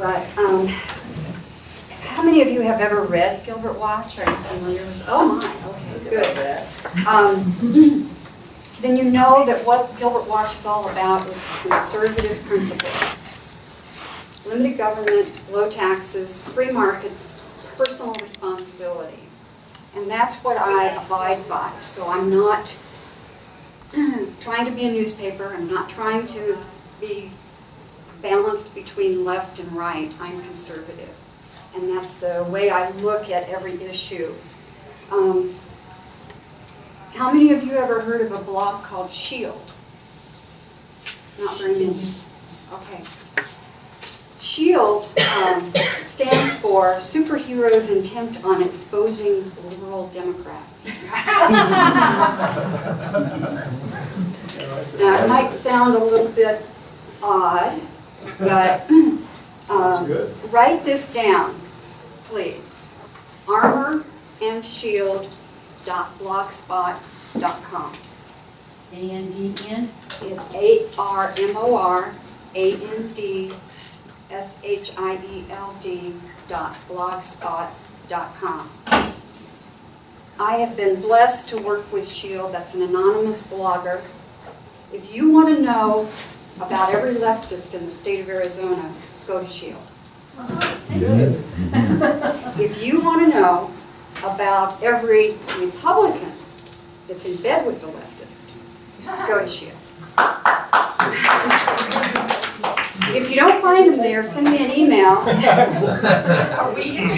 But how many of you have ever read Gilbert Watch? Are you familiar with? Oh my, okay, good. Then you know that what Gilbert Watch is all about is conservative principles. Limited government, low taxes, free markets, personal responsibility. And that's what I abide by. So I'm not trying to be a newspaper. I'm not trying to be balanced between left and right. I'm conservative. And that's the way I look at every issue. How many of you ever heard of a blog called SHIELD? Not very many. Okay. SHIELD stands for Superheroes Intent on Exposing Liberal Democrats. Now, it might sound a little bit odd, but write this down, please. armorandshield.blogspot.com. A-N-D-N? It's armorandshield.blogspot.com. I have been blessed to work with SHIELD. That's an anonymous blogger. If you want to know about every leftist in the state of Arizona, go to SHIELD. Thank you. If you want to know about every Republican that's in bed with the leftist, go to SHIELD. If you don't find them there, send me an email. Are we here?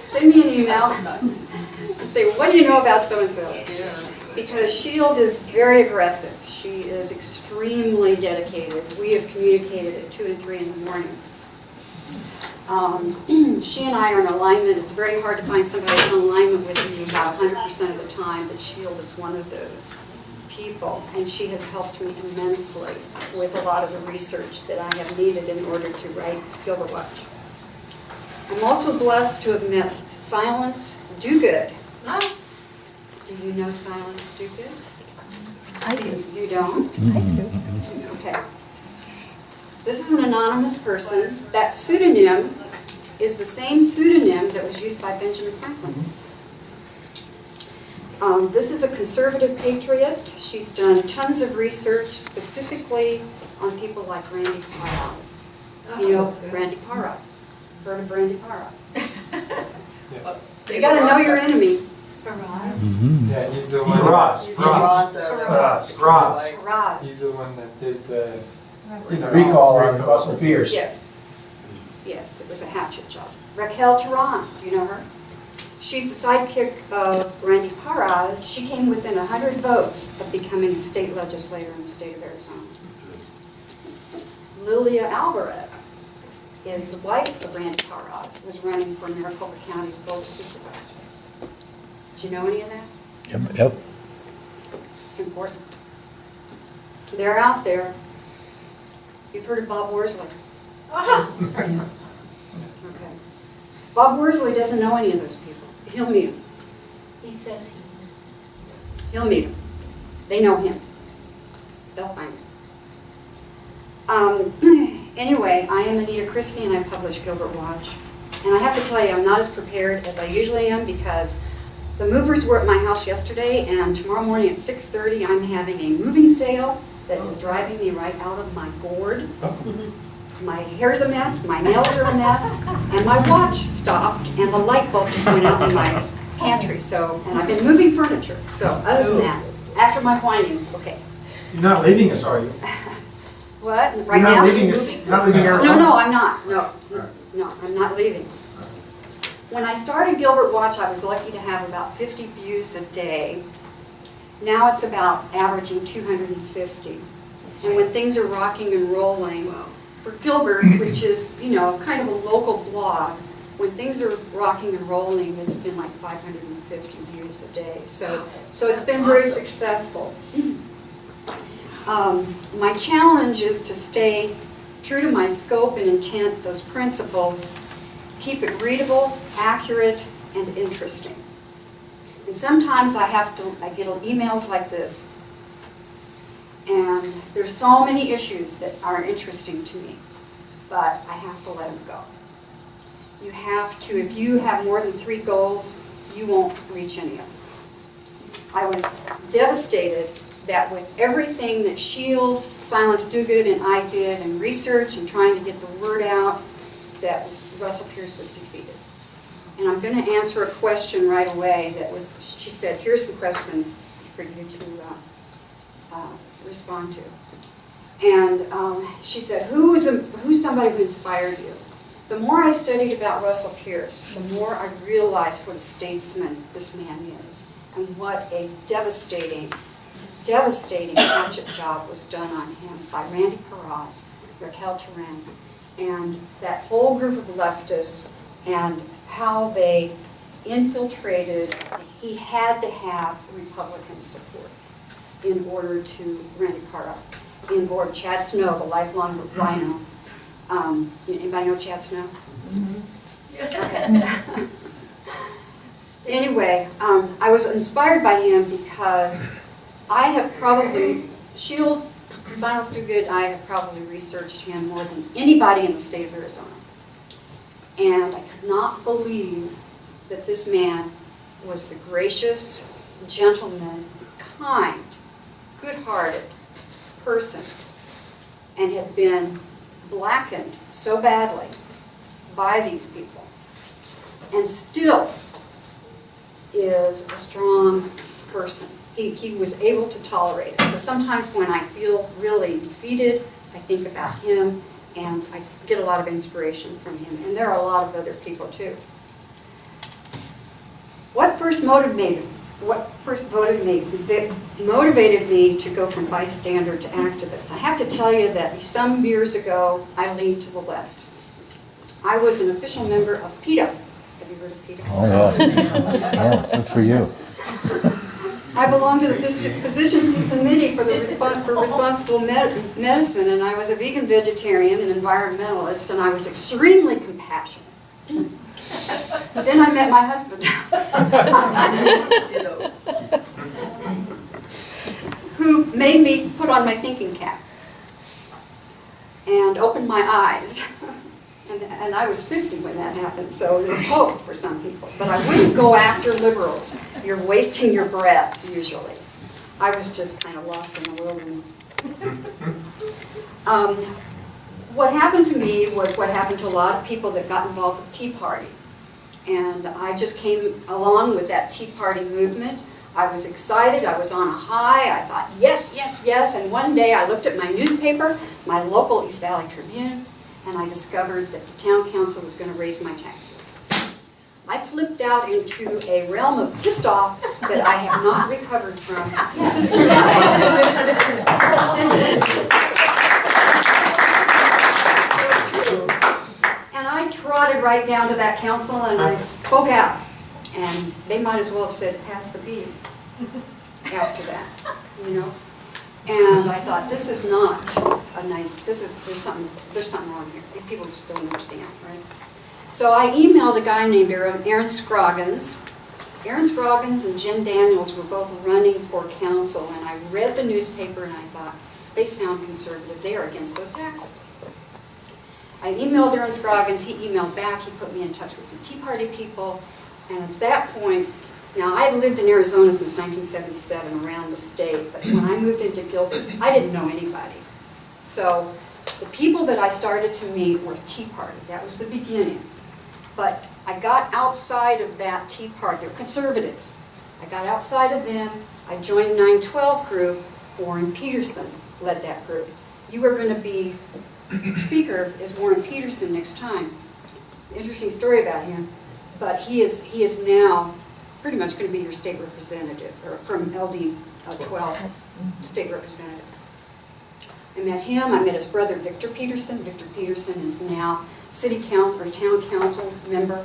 Send me an email and say, what do you know about so-and-so? Because SHIELD is very aggressive. She is extremely dedicated. We have communicated at 2 and 3 in the morning. She and I are in alignment. It's very hard to find somebody that's in alignment with you about 100% of the time, but SHIELD is one of those people, and she has helped me immensely with a lot of the research that I have needed in order to write Gilbert Watch. I'm also blessed to have met Silence Dogood. Do you know Silence Dogood? I do. You don't? Okay. This is an anonymous person. That pseudonym is the same pseudonym that was used by Benjamin Franklin. This is a conservative patriot. She's done tons of research specifically on people like Randy Paraz. You know Randy Paraz. Heard of Randy Paraz? Yes. You got to know your enemy. Paraz? Yeah, he's the one. Paraz. Paraz. He's the one that did the Recall on Russell Pierce. Yes. Yes, it was a hatchet job. Raquel Tehran, you know her? She's the sidekick of Randy Paraz. She came within 100 votes of becoming a state legislator in the state of Arizona. Lilia Alvarez is the wife of Randy Paraz, was running for Maricopa County Board of Supervisors. Do you know any of that? Yep. It's important. They're out there. You've heard of Bob Worsley? Yes. Okay. Bob Worsley doesn't know any of those people. He'll meet them. He says he knows. He'll meet them. They know him. They'll find him. Anyway, I am Anita Christy, and I publish Gilbert Watch. And I have to tell you, I'm not as prepared as I usually am because the movers were at my house yesterday, and tomorrow morning at 6:30, I'm having a moving sale that is driving me right out of my gourd. My hair's a mess, my nails are a mess, and my watch stopped, and the light bulb just went out in my pantry. So, and I've been moving furniture. So, other than that, after my whining, okay. You're not leaving us, are you? What? You're Right not now? leaving us, not leaving Arizona? No, I'm not. No, I'm not leaving. When I started Gilbert Watch, I was lucky to have about 50 views a day. Now it's about averaging 250. And when things are rocking and rolling, for Gilbert, which is, you know, kind of a local blog, when things are rocking and rolling, it's been like 550 views a day. So it's been very successful. My challenge is to stay true to my scope and intent, those principles, keep it readable, accurate, and interesting. And sometimes I get emails like this, and there's so many issues that are interesting to me. but I have to let him go. You have to, if you have more than 3 goals, you won't reach any of them. I was devastated that with everything that SHIELD, Silence Do-Good, and I did, and research and trying to get the word out, that Russell Pierce was defeated. And I'm going to answer a question right away that was, she said, here's some questions for you to respond to. And she said, who's somebody who inspired you? The more I studied about Russell Pierce, the more I realized what a statesman this man is, and what a devastating hatchet job was done on him by Randy Peraz, Raquel Turan, and that whole group of leftists, and how they infiltrated. He had to have Republican support in order to, Randy Peraz, in order, Chad Snow, the lifelong rhino. Anybody know Chad Snow? Mm-hmm. Okay. Anyway, I was inspired by him because I have probably, SHIELD, Silence Do-Good, I have probably researched him more than anybody in the state of Arizona. And I could not believe that this man was the gracious, gentleman, kind, good-hearted person, and had been blackened so badly by these people, and still is a strong person. He was able to tolerate it. So sometimes when I feel really defeated, I think about him, and I get a lot of inspiration from him. And there are a lot of other people too. What first motivated me to go from bystander to activist? I have to tell you that some years ago, I leaned to the left. I was an official member of PETA. Have you heard of PETA? Oh, yeah. Yeah, good for you. I belonged to the Positions Committee for Responsible Medicine, and I was a vegan vegetarian and environmentalist, and I was extremely compassionate. But then I met my husband, who made me put on my thinking cap and opened my eyes. And I was 50 when that happened, so there's hope for some people. But I wouldn't go after liberals. You're wasting your breath, usually. I was just kind of lost in the wilderness. What happened to me was what happened to a lot of people that got involved with the Tea Party. And I just came along with that Tea Party movement. I was excited, I was on a high, I thought, yes, yes, yes. And one day I looked at my newspaper, my local East Valley Tribune, and I discovered that the town council was going to raise my taxes. I flipped out into a realm of pissed off that I have not recovered from yet. And I trotted right down to that council and I spoke out. And they might as well have said, pass the beans after that, you know. And I thought, this is not a nice, there's something wrong here. These people just don't understand, right? So I emailed a guy named Aaron Scroggins. Aaron Scroggins and Jen Daniels were both running for council, and I read the newspaper and I thought, they sound conservative, they are against those taxes. I emailed Aaron Scroggins, he emailed back, he put me in touch with some Tea Party people, and at that point, now, I've lived in Arizona since 1977, around the state, but when I moved into Gilbert, I didn't know anybody. So the people that I started to meet were Tea Party. That was the beginning. But I got outside of that Tea Party. They're conservatives. I got outside of them. I joined 912 group. Warren Peterson led that group. You are going to be, speaker is Warren Peterson next time. Interesting story about him. But he is now pretty much going to be your state representative, or from LD 12 state representative. I met him. I met his brother Victor Peterson. Victor Peterson is now city council or town council member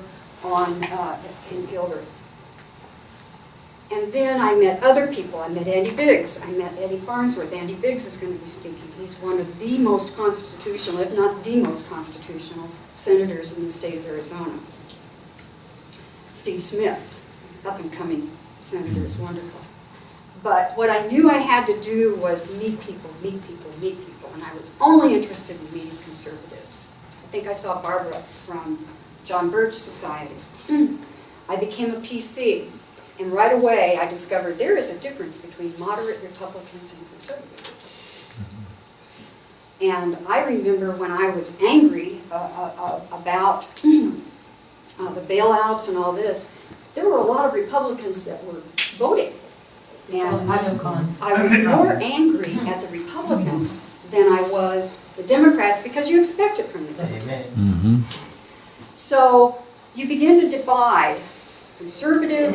in Gilbert. And then I met other people. I met Andy Biggs. I met Eddie Farnsworth. Andy Biggs is going to be speaking. He's one of the most constitutional, if not the most constitutional, senators in the state of Arizona. Steve Smith, up-and-coming senator, is wonderful. But what I knew I had to do was meet people, and I was only interested in meeting conservatives. think I saw Barbara from John Birch Society. I became a PC, and right away I discovered there is a difference between moderate Republicans and conservatives. And I remember when I was angry about the bailouts and all this, there were a lot of Republicans that were voting. And I was more angry at the Republicans than I was the Democrats, because you expect it from the Democrats. Mm-hmm. So you begin to divide conservative,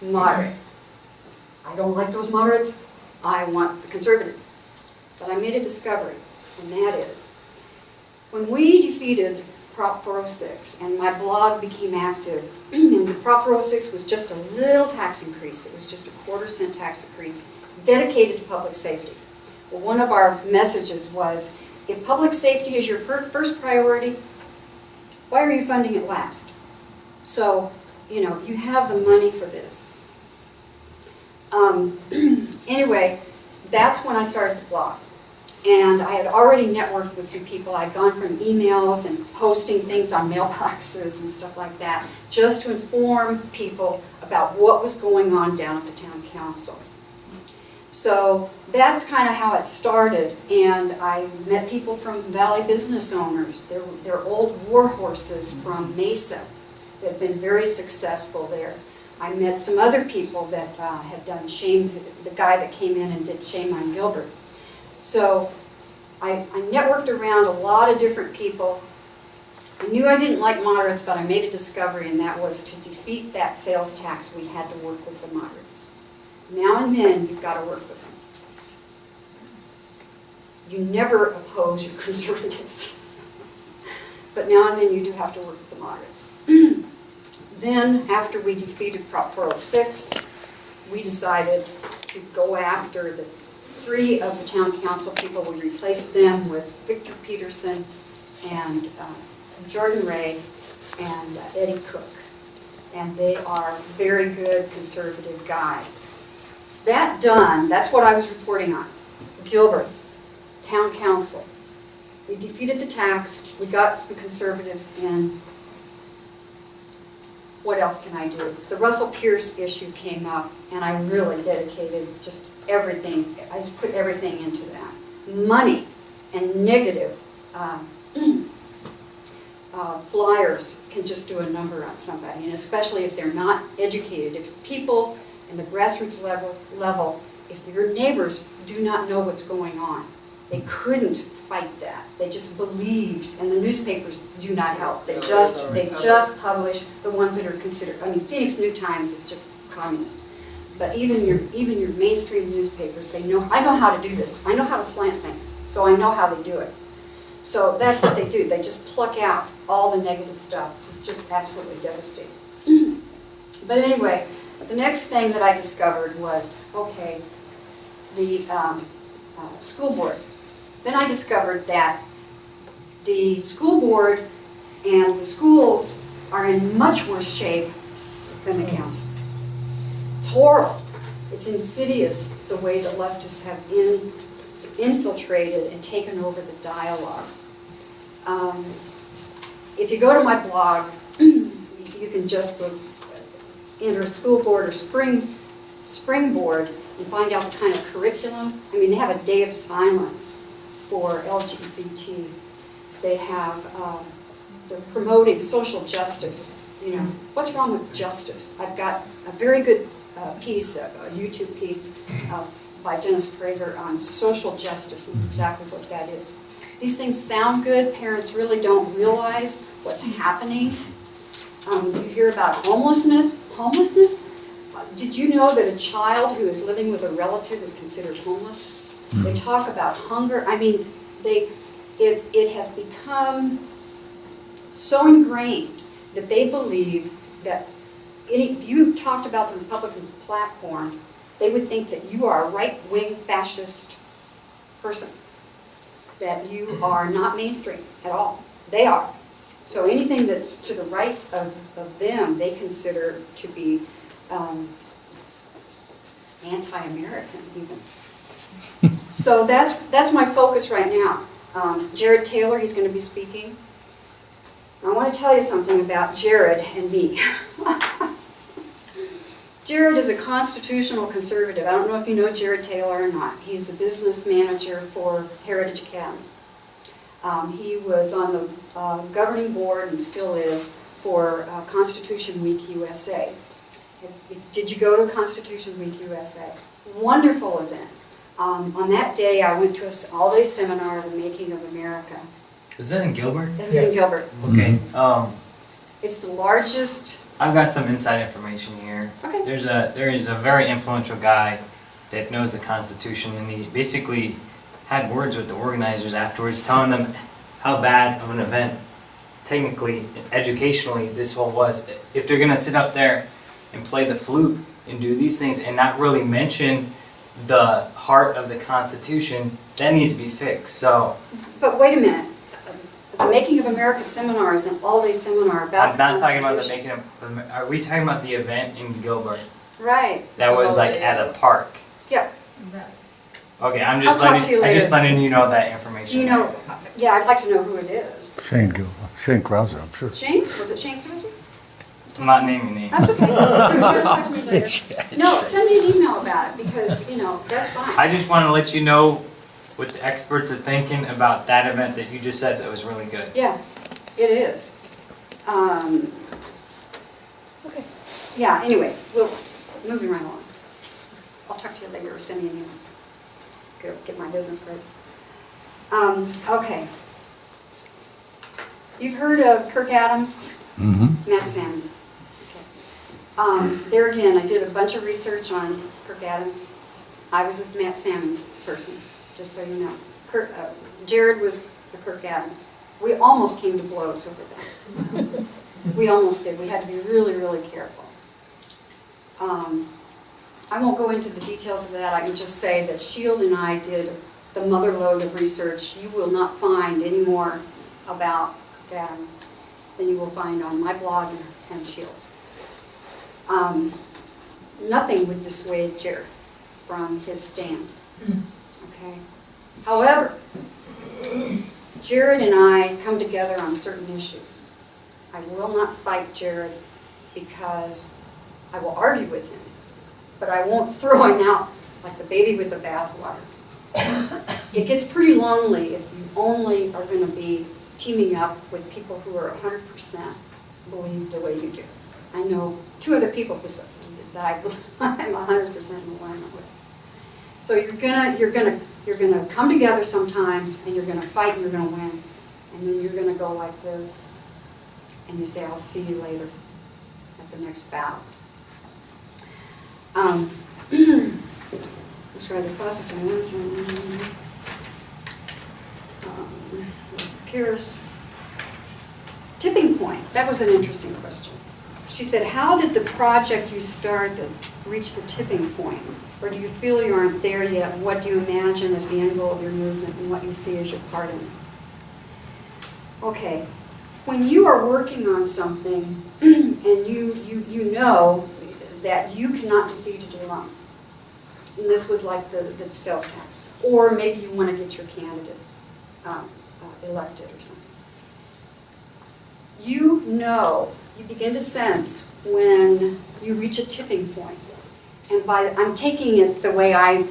moderate. I don't like those moderates, I want the conservatives. But I made a discovery, and that is, when we defeated Prop 406 and my blog became active, and the Prop 406 was just a little tax increase, it was just a 1/4 cent tax increase dedicated to public safety. Well, one of our messages was, if public safety is your first priority, why are you funding it last? So, you know, you have the money for this. Anyway, that's when I started the blog. And I had already networked with some people. I'd gone from emails and posting things on mailboxes and stuff like that, just to inform people about what was going on down at the town council. So that's kind of how it started, and I met people from Valley business owners. They're old war horses from Mesa that have been very successful there. I met some other people that had done shame, the guy that came in and did Shame on Gilbert. So I networked around a lot of different people. I knew I didn't like moderates, but I made a discovery, and that was to defeat that sales tax, we had to work with the moderates. Now and then, you've got to work with them. You never oppose your conservatives. But now and then, you do have to work with the moderates. Then, after we defeated Prop 406, we decided to go after the 3 of the town council people. We replaced them with Victor Peterson and Jordan Ray and Eddie Cook. And they are very good conservative guys. That done, that's what I was reporting on. Gilbert, town council. We defeated the tax, we got some conservatives in. What else can I do? The Russell Pierce issue came up, and I really dedicated just everything. I just put everything into that. Money and negative flyers can just do a number on somebody, and especially if they're not educated. If people in the grassroots level, if your neighbors do not know what's going on, they couldn't fight that. They just believed, and the newspapers do not help. They just publish the ones that are considered. I mean, Phoenix New Times is just communist. But even your mainstream newspapers, they know. I know how to do this. I know how to slant things, so I know how they do it. So that's what they do. They just pluck out all the negative stuff to just absolutely devastate. But anyway, the next thing that I discovered was, okay, the school board. Then I discovered that the school board and the schools are in much worse shape than the council. It's horrible. It's insidious the way the leftists have infiltrated and taken over the dialogue. If you go to my blog, you can just enter school board or spring board and find out the kind of curriculum. I mean, they have a day of silence for LGBT. They have, they're promoting social justice. You know, what's wrong with justice? I've got a very good piece, a YouTube piece by Dennis Prager on social justice and exactly what that is. These things sound good. Parents really don't realize what's happening. You hear about homelessness. Homelessness? Did you know that a child who is living with a relative is considered homeless? They talk about hunger. I mean, it has become so ingrained that they believe that if you talked about the Republican platform, they would think that you are a right-wing fascist person, that you are not mainstream at all. They are. So anything that's to the right of them, they consider to be anti-American even. So that's my focus right now. Jared Taylor, he's going to be speaking. I want to tell you something about Jared and me. Jared is a constitutional conservative. I don't know if you know Jared Taylor or not. He's the business manager for Heritage Academy. He was on the governing board and still is for Constitution Week USA. Did you go to Constitution Week USA? Wonderful event. On that day, I went to an all-day seminar, The Making of America. Was that in Gilbert? It was Yes. in Gilbert. Okay. It's the largest. I've got some inside information here. Okay. There is a very influential guy that knows the Constitution, and he basically had words with the organizers afterwards, telling them how bad of an event, technically, educationally, this whole was. If they're gonna sit up there and play the flute and do these things and not really mention the heart of the Constitution, that needs to be fixed. So But wait a minute. The Making of America seminar is an all-day seminar about I'm the not talking about the Constitution. making of. Are we talking about the event in Gilbert? Right. That was like at a park. Yeah. Okay, I'm I'll just talk to you I'm just later. letting you know that information. Do you know, yeah, I'd like to know who it is. Shane Krauser, I'm sure. Shane? Was it Shane Krauser? I'm not naming names. That's okay. You're gonna talk to me later. No, send me an email about it because, that's fine. I just want to let you know what the experts are thinking about that event that you just said that was really good. Yeah, it is. Okay. Yeah, anyways, moving right along. I'll talk to you later or send me an email. Go get my business card. Okay. You've heard of Kirk Adams? Mm-hmm. Matt Salmon. Okay. There again, I did a bunch of research on Kirk Adams. I was a Matt Salmon person, just so you know. Jared was the Kirk Adams. We almost came to blows over that. We almost did. We had to be really, really careful. I won't go into the details of that. I can just say that Shield and I did the mother lode of research. You will not find any more about Kirk Adams than you will find on my blog and Shield's. Nothing would dissuade Jared from his stand. Okay. However, Jared and I come together on certain issues. I will not fight Jared because I will argue with him, but I won't throw him out like the baby with the bathwater. It gets pretty lonely if you only are going to be teaming up with people who are 100% believe the way you do. I know two other people that I'm 100% in alignment with. So you're gonna come together sometimes, and you're gonna fight, and you're gonna win, and then you're gonna go like this, and you say, "I'll see you later at the next battle." Describe the process of management. Pierce. Tipping point. That was an interesting question. She said, "How did the project you started reach the tipping point? Or do you feel you aren't there yet? And what do you imagine as the end goal of your movement and what you see as your part in it?" Okay, when you are working on something and you know that you cannot defeat it alone, and this was like the sales tax, or maybe you want to get your candidate elected or something, you begin to sense when you reach a tipping point. And I'm taking it the way I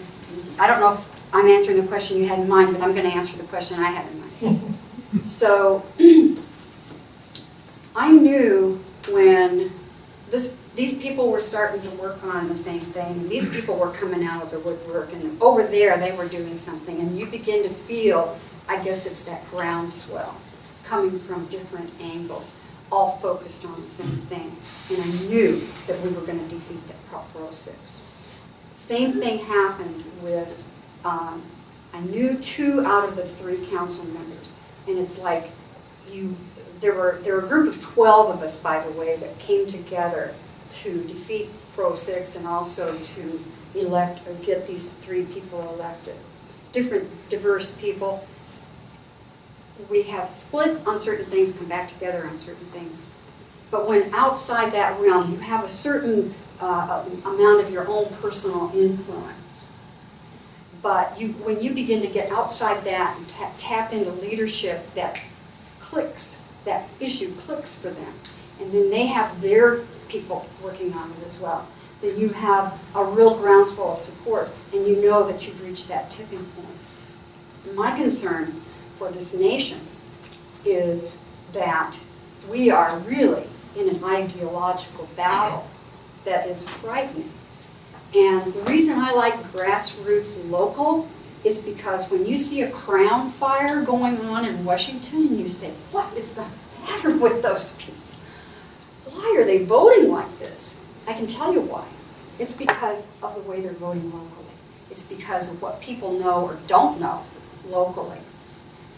don't know if I'm answering the question you had in mind, but I'm going to answer the question I had in mind. So I knew when these people were starting to work on the same thing, these people were coming out of the woodwork, and over there they were doing something, and you begin to feel, I guess it's that groundswell coming from different angles, all focused on the same thing. And I knew that we were going to defeat Prop 406. Same thing happened with, I knew 2 out of the 3 council members. And it's like, there were a group of 12 of us, by the way, that came together to defeat 406 and also to elect or get these 3 people elected. Different, diverse people. We have split on certain things, come back together on certain things. But when outside that realm, you have a certain amount of your own personal influence. But when you begin to get outside that and tap into leadership that clicks that issue clicks for them, and then they have their people working on it as well, then you have a real groundswell of support, and you know that you've reached that tipping point. My concern for this nation is that we are really in an ideological battle that is frightening. And the reason I like grassroots local is because when you see a crown fire going on in Washington and you say, what is the matter with those people? Why are they voting like this? I can tell you why. It's because of the way they're voting locally. It's because of what people know or don't know locally.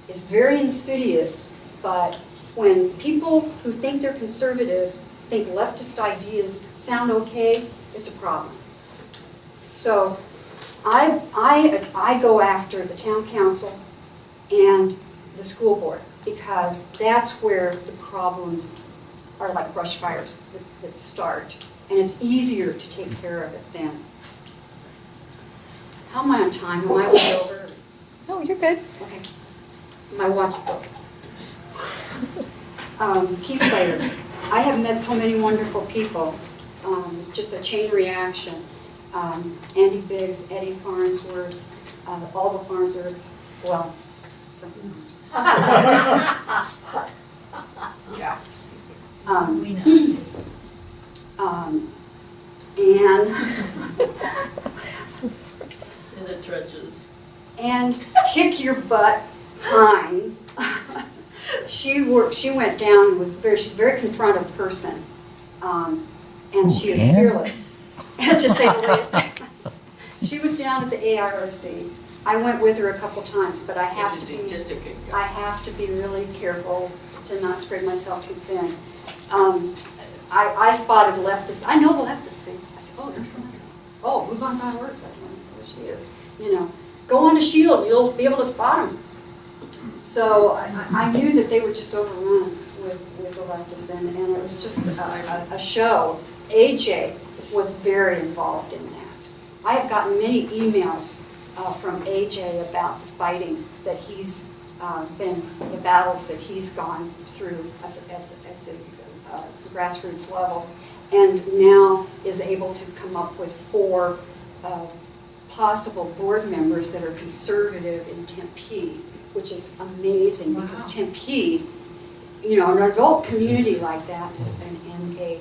It's very insidious, but when people who think they're conservative think leftist ideas sound okay, it's a problem. So I go after the town council and the school board because that's where the problems are, like brush fires that start. And it's easier to take care of it then. How am I on time? Am I way over? No, you're good. Okay. My watch book. Key players. I have met so many wonderful people. It's just a chain reaction. Andy Biggs, Eddie Farnsworth, all the Farnsworths, well, some yeah. We know. In the trenches. And Kick Your Butt Hines. She went down, she's a very confrontive person. And she is fearless, to say the least. She was down at the AROC. I went with her a couple times, but I have to be really careful to not spread myself too thin. I spotted leftists. I know the leftists. See, I said, oh, there's someone. Oh, move on by work. There she is. You know, go on a shield. You'll be able to spot them. So I knew that they were just overrun with the leftists, and it was just a show. AJ was very involved in that. I have gotten many emails from AJ about the fighting that he's the battles that he's gone through at the grassroots level, and now is able to come up with 4 possible board members that are conservative in Tempe, which is amazing. Wow. Because Tempe, you know, an adult community like that, and a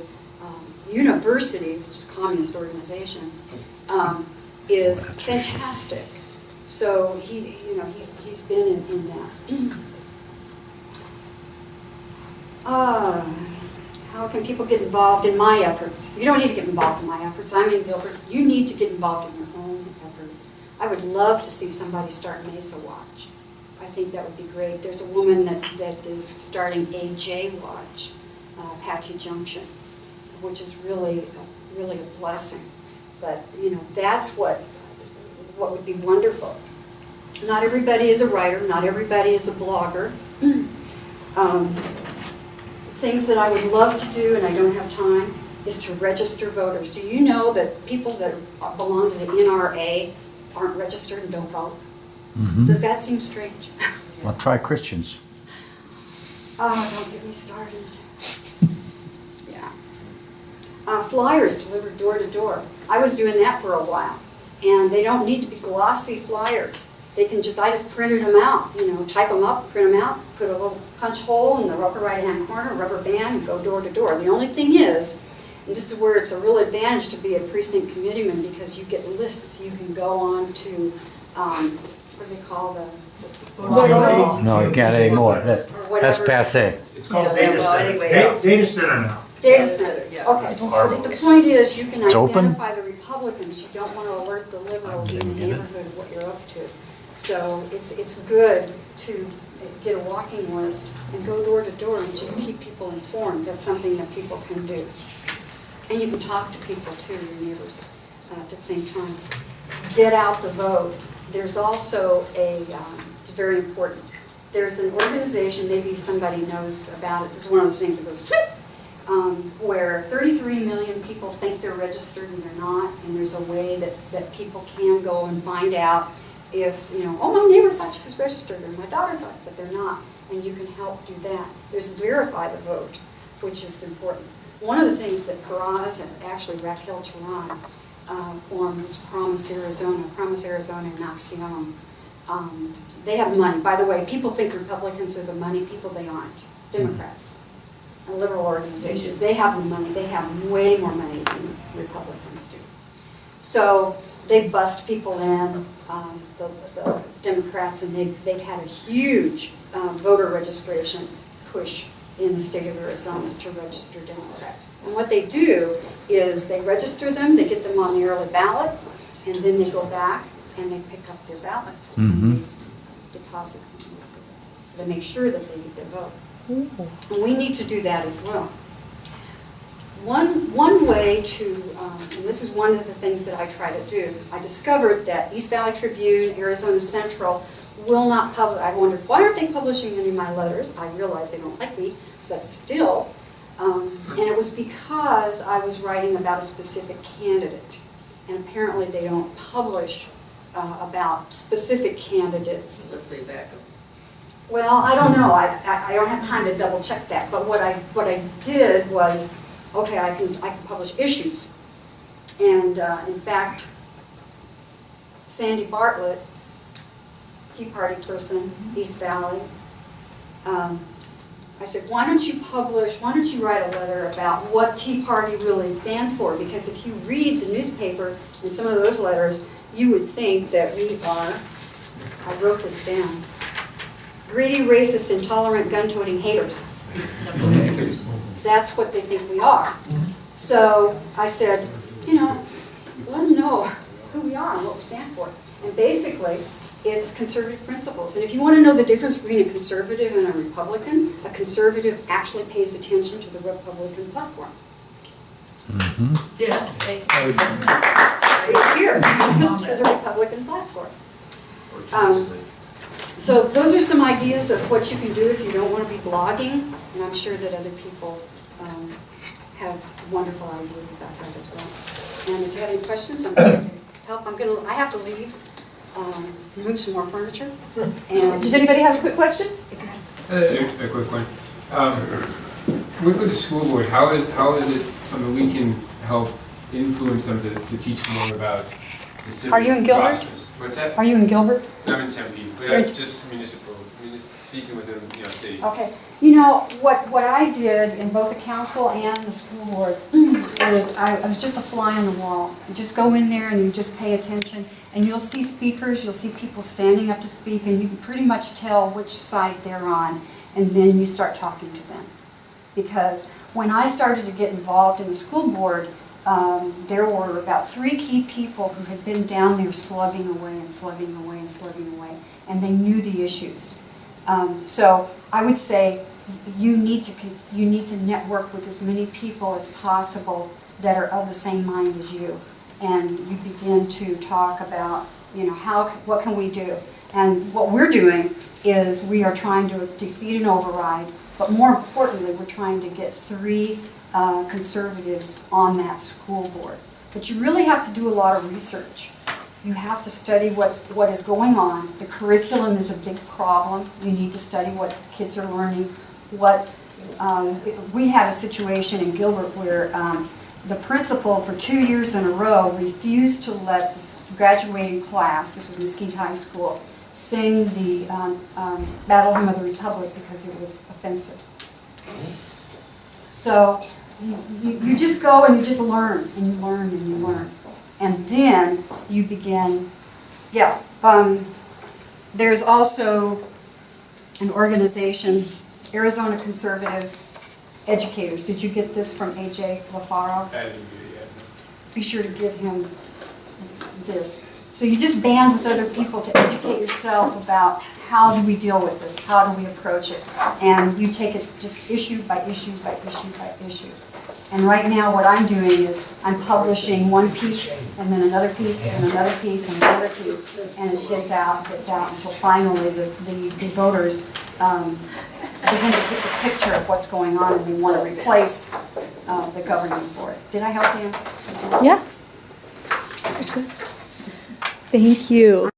university, which is a communist organization, is fantastic. So he's been in that. How can people get involved in my efforts? You don't need to get involved in my efforts. I'm in Gilbert. You need to get involved in your own efforts. I would love to see somebody start Mesa Watch. I think that would be great. There's a woman that is starting AJ Watch, Apache Junction, which is really a blessing. But you know, that's what would be wonderful. Not everybody is a writer. Not everybody is a blogger. Things that I would love to do, and I don't have time, is to register voters. Do you know that people that belong to the NRA aren't registered and don't vote? Mm-hmm. Does that seem strange? Well, try Christians. Oh, don't get me started. Yeah. Flyers delivered door to door. I was doing that for a while. And they don't need to be glossy flyers. They can I just printed them out, you know, type them up, print them out, put a little punch hole in the upper right-hand corner, rubber band, and go door to door. The only thing is, and this is where it's a real advantage to be a precinct committeeman, because you get lists you can go on to, what do they call No, you can't anymore. That's passé. It's called Yeah, data well, center. anyway. Data center now. Data center, okay. Marvelous. The point is, you can It's open? identify the Republicans. You don't want to alert the liberals in the neighborhood of what you're up to. So it's good to get a walking list and go door to door and just keep people informed. That's something that people can do. And you can talk to people too, your neighbors, at the same time. Get out the vote. There's also it's very important. There's an organization, maybe somebody knows about it. This is one of those things that goes, where 33 million people think they're registered and they're not. And there's a way that people can go and find out if, you know, oh, my neighbor thought she was registered, or my daughter thought, but they're not. and you can help do that. There's verify the vote, which is important. One of the things that Peraz and actually Raquel Tehran formed was Promise Arizona and Nacion. They have money. By the way, people think Republicans are the money people. They aren't. Democrats and liberal organizations, they have the money. They have way more money than Republicans do. So they bust people in, the Democrats, and they've had a huge voter registration push in the state of Arizona to register Democrats. And what they do is they register them, they get them on the early ballot, and then they go back and they pick up their ballots. And they deposit them. So they make sure that they get their vote. And we need to do that as well. One way to, and this is one of the things that I try to do, I discovered that East Valley Tribune, Arizona Central will not publish. I wondered, why aren't they publishing any of my letters? I realize they don't like me, but still. And it was because I was writing about a specific candidate. And apparently they don't publish about specific candidates. Unless they back them. Well, I don't know. I don't have time to double check that. But what I did was, okay, I can publish issues. And in fact, Sandy Bartlett, Tea Party person, East Valley, I said, why don't you write a letter about what Tea Party really stands for? Because if you read the newspaper and some of those letters, you would think that we are, I wrote this down, greedy, racist, intolerant, gun-toting haters. That's what they think we are. So I said, let them know who we are and what we stand for. And basically, it's conservative principles. And if you want to know the difference between a conservative and a Republican, a conservative actually pays attention to the Republican platform. Yes. Right here, to the Republican platform. So those are some ideas of what you can do if you don't want to be blogging, and I'm sure that other people have wonderful ideas about that as well. And if you have any questions, I'm going to help. I have to leave, move some more furniture. And Does anybody have a quick question? A quick one. With the school board, how is it something we can help influence them to teach more about the civic Are you in Gilbert? process? What's that? Are you in Gilbert? I'm in Tempe, but I'm just municipal, speaking within, city. okay, what I did in both the council and the school board is I was just a fly on the wall. You just go in there and you just pay attention, and you'll see speakers, you'll see people standing up to speak, and you can pretty much tell which side they're on, and then you start talking to them. Because when I started to get involved in the school board, there were about 3 key people who had been down there slugging away and slugging away and slugging away, and they knew the issues. So I would say you need to network with as many people as possible that are of the same mind as you, and you begin to talk about, what can we do? And what we're doing is we are trying to defeat an override, but more importantly, we're trying to get 3 conservatives on that school board. But you really have to do a lot of research. You have to study what is going on. The curriculum is a big problem. You need to study what the kids are learning. We had a situation in Gilbert where the principal for 2 years in a row refused to let the graduating class, this was Mesquite High School, sing the Battle Hymn of the Republic because it was offensive. So you just go and you just learn, and you learn, and you learn. And then you begin, there's also an organization, Arizona Conservative Educators. Did you get this from A.J. LaFaro? I didn't do it yet. Be sure to give him this. So you just band with other people to educate yourself about how do we deal with this, how do we approach it, and you take it just issue by issue by issue by issue. And right now what I'm doing is I'm publishing one piece and then another piece and another piece and another piece, and it gets out until finally the voters begin to get the picture of what's going on and they want to replace the governing board. Did I help you answer? Yeah. Thank you.